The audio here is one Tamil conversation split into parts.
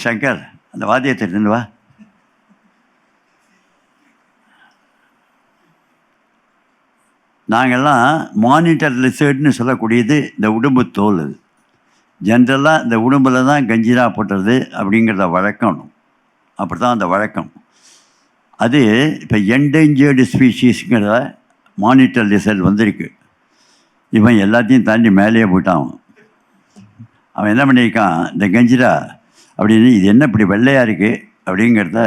சங்கர், அந்த வாத்தியத்தை எடுத்துன்னு வா. நாங்கள்லாம் மானிட்டர் லிசர்ட்னு சொல்லக்கூடியது இந்த உடும்பு தோல். அது ஜென்ரலாக இந்த உடம்பில் தான் கஞ்சிரா போட்டுறது அப்படிங்கிறத வழக்கம். அப்படி தான் அந்த வழக்கம். அது இப்போ என்டேஞ்சர்டு ஸ்பீஷீஸுங்கிற மானிட்டர் லிசர்ட் வந்திருக்கு. இவன் எல்லாத்தையும் தாண்டி மேலேயே போயிட்டான். அவன் என்ன பண்ணியிருக்கான், இந்த கஞ்சிரா அப்படின்னு இது என்ன இப்படி வெள்ளையாக இருக்குது அப்படிங்கிறத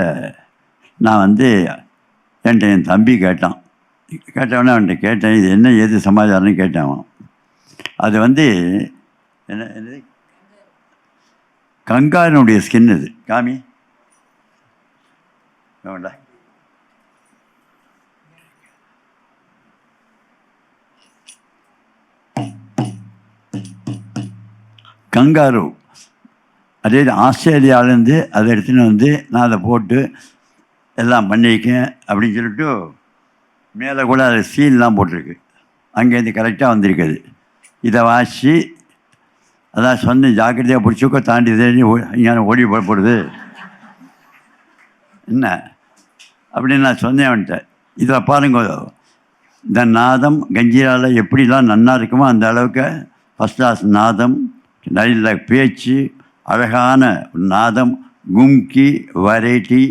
நான் என்கிட்ட என் தம்பி கேட்டவொடனே அவன்கிட்ட கேட்டேன், இது என்ன ஏது சமாச்சாரம்னு கேட்டேன். அது என்ன என்னது கங்காரனுடைய ஸ்கின். இது காமி வேண்டா. கங்காரு அதே ஆஸ்திரேலியாவிலேருந்து அதை எடுத்துன்னு நான் அதை போட்டு எல்லாம் பண்ணியிருக்கேன் அப்படின்னு சொல்லிட்டு மேலே கூட அது சீல்லாம் போட்டிருக்கு. அங்கேருந்து கரெக்டாக வந்திருக்குது. இதை வாசி அதான் சொன்ன ஜாக்கிரதையாக பிடிச்சிக்கோ, தாண்டி இங்கே ஓடி போடுது என்ன அப்படின்னு நான் சொன்னேன் அவன்கிட்ட. இதில் பாருங்க, இந்த நாதம் கஞ்சிராவில் எப்படிலாம் நன்னா இருக்குமோ அந்த அளவுக்கு ஃபஸ்ட் கிளாஸ் நாதம், நல்ல பேச்சு, அழகான நாதம், கும்கி வெரைட்டி,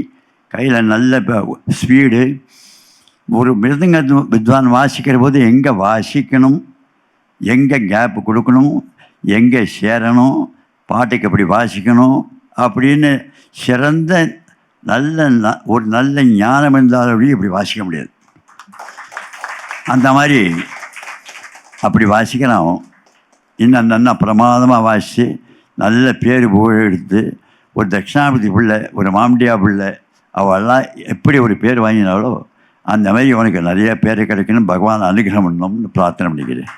கையில் நல்ல ஸ்பீடு. ஒரு மிருதங்க வித்வான் வாசிக்கிற போது எங்கே வாசிக்கணும், எங்கே கேப்பு கொடுக்கணும், எங்கே சேரணும், பாட்டுக்கு எப்படி வாசிக்கணும் அப்படின்னு சிறந்த ஒரு நல்ல ஞானம் இருந்தாலும் இப்படி வாசிக்க முடியாது. அந்த மாதிரி அப்படி வாசிக்கலாம். இன்னும் நல்லா பிரமாதமாக வாசித்து நல்ல பேர் புகழ் எடுத்து ஒரு தட்சிணாபதி பிள்ளை, ஒரு மாமடியா பிள்ளை, அவெல்லாம் எப்படி ஒரு பேர் வாங்கினாலோ அந்த மாதிரி உனக்கு நிறைய பேர் கிடைக்கணும், பகவான் அனுகிரகம் பண்ணணும்னு பிரார்த்தனை பண்ணிக்கிறேன்.